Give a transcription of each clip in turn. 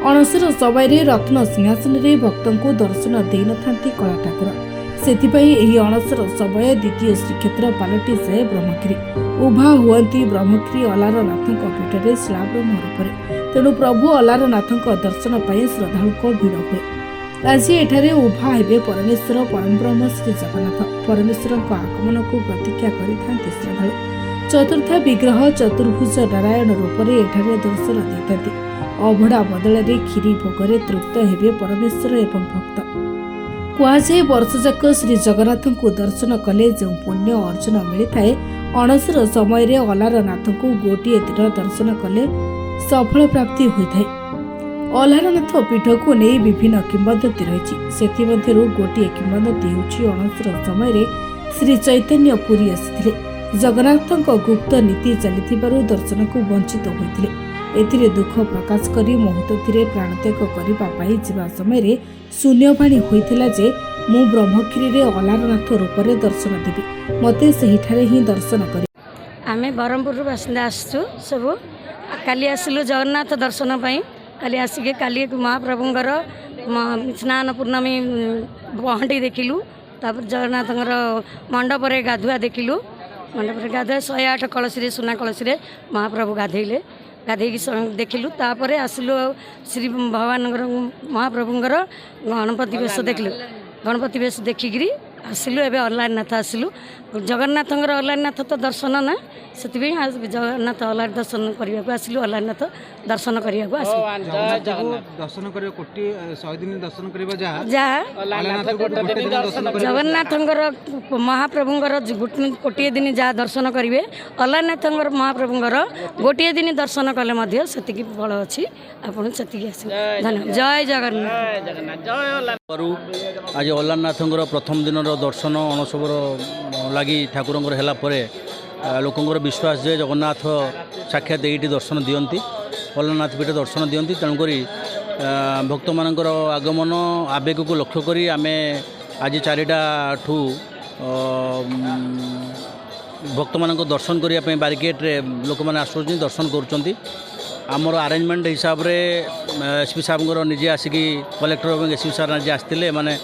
अणसर समय रत्न सिंहासन में भक्तों को दर्शन दे न कला ठाकुर से अणसर समय द्वितीय श्रीक्षेत्र पलटि जाए ब्रह्मगिरी उभा हुअंती ब्रह्मगिरी अलारनाथ पीठ में शिलाब्रह्म रूप तेणु प्रभु अलारनाथ दर्शन पर श्रद्धा भिड़ हुए। आज एठारे उभा हेबे परमेश्वर परमब्रह्म श्री जगन्नाथ परमेश्वर आगमन को प्रतीक्षा करिथांती श्रद्धालु चतुर्थ विग्रह चतुर्भुज नारायण रूप में एठारे दर्शन देते अभड़ा बदल खीरी भोगरे तृप्त हेबे परमेश्वर एवं भक्त कुआजे वर्षजाक श्री जगन्नाथ को दर्शन कले जो पुण्य अर्जन मिलता है अणसर समय अलारनाथ को गोटे दिन दर्शन कले सफल प्राप्ति होता है। अलारनाथ पीठ को नहीं विभिन्न किंवदंती रही गोटे किंवदंती होछि अणसर समय श्री चैतन्य पुरी आसिथिले जगन्नाथ गुप्त नीति चली दर्शन को वंचित होते एथिरे दुख प्रकाश करी मुहूर्त्ते प्राणत्याग करने जा समय शून्यवाणी होता जे मु ब्रह्मगिरी अलारनाथ रूप में दर्शन देवी मते सहीठारे ही दर्शन कर आमे बरहमपुर बासिंदा आसु सब काली आसिलु जगन्नाथ दर्शन पाई काली आसिके काली महाप्रभुंर स्नान पूर्णमी पहंटी देखिलु तापर जगन्नाथ मंडप गाधुआ देखिलु मंडप गाधुआ 108 कलशी सुना कलशी महाप्रभु गाधेले गाधेकी देखिलु तापर आसिलु श्री भगवान महाप्रभुंर गणपति वेश देखिलु गणपति वेश देखिकी आसिलु एबे अलारनाथ आसिलु जगन्नाथ अलारनाथ तो दर्शन ना से जगन्नाथ अलार दर्शन करने को आसिलु अलारनाथ दर्शन करने को दर्शन कर कोटी 100 दिन दर्शन करबा जगन्नाथ महाप्रभुंर गोटे दिन जहाँ दर्शन करेंगे अलारनाथ महाप्रभुंर गोटे दिन दर्शन कले से फल अच्छी आपन से धन्यवाद। जय जगन्नाथ। आज अलारनाथ प्रथम दिन दर्शन अणसबर लगी ठाकुर लोकंर विश्वास जे जगन्नाथ साक्षात ये दर्शन दियंती अलारनाथ पीठ दर्शन दियंती तेणुक भक्त मानकर आगमन आवेग को लक्ष्य करी आमे आज 4टा ठू भक्त मान दर्शन करने बारिकेड लोक मैंने आसुच्च दर्शन करुँच आमर आरेंजमेंट हिसाब रे एसपी साहब निजे आसिकी कलेक्टर और एसपी साहब निजे आसते माने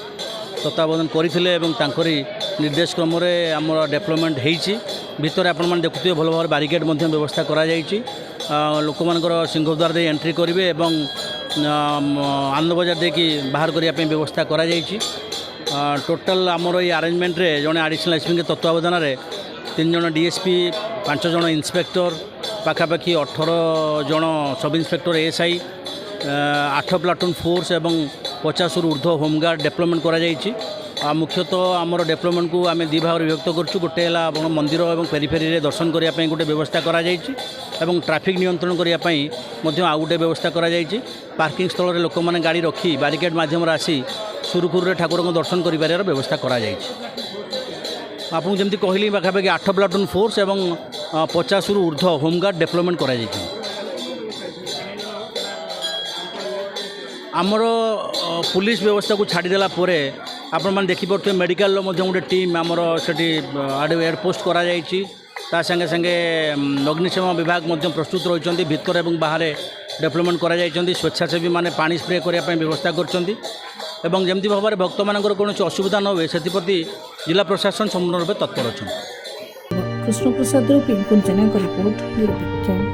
तत्वावधान करते निर्देश क्रम आमर डेवलपमेंट होती भितर आपण देखुए भल भाव बारिकेड व्यवस्था करा लोक मानकर सिंहद्वार दे एंट्री करेंगे और आनंद बजार देखी बाहर करने व्यवस्था करा टोटाल आमर ये आरेंजमेंट रे जड़े एडिशनल एसपी के तत्वावधान 3 जन डीएसपी 5 जन इन्स्पेक्टर पाखापाखि 18 जन sub inspector ASI 8 platoon force एवं 50 ऊर्ध्व होमगार्ड डेवलपमेंट करा मुख्यतः आमर डेवलपमेंट को आम 2 भाग विभक्त करुँ गोटे है मंदिर और पेरिफेरी दर्शन करने गोटे व्यवस्था करा ट्रैफिक नियंत्रण करने आउ गोटे व्यवस्था करा पार्किंग स्थल में लोक मैंने गाड़ी रखी बारिकेड मध्यम आसी सुरुखुरु ठाकुर को दर्शन कर व्यवस्था करा आपको जमी कहली पाखापाखि 8 प्लाटून फोर्स एवं 50 ऊर्ध्व होमगार्ड डेवलपमेंट करा आमर पुलिस व्यवस्था को छाड़देला आपण मैंने देखिपे मेडिकल गोटे टीम आमर से एयरपोस्ट करा संगे संगे अग्निशम विभाग प्रस्तुत रही भितर और बाहर डेवलपमेंट करा स्वेच्छासेवी मैंने पानी स्प्रे करने व्यवस्था कर जमी भाव में भक्त मान कौन असुविधा न हुए से जिला प्रशासन संपूर्ण रूप तत्पर अच्छा। कृष्ण प्रसाद पिंकुन जेना रिपोर्ट निरपेक्ष।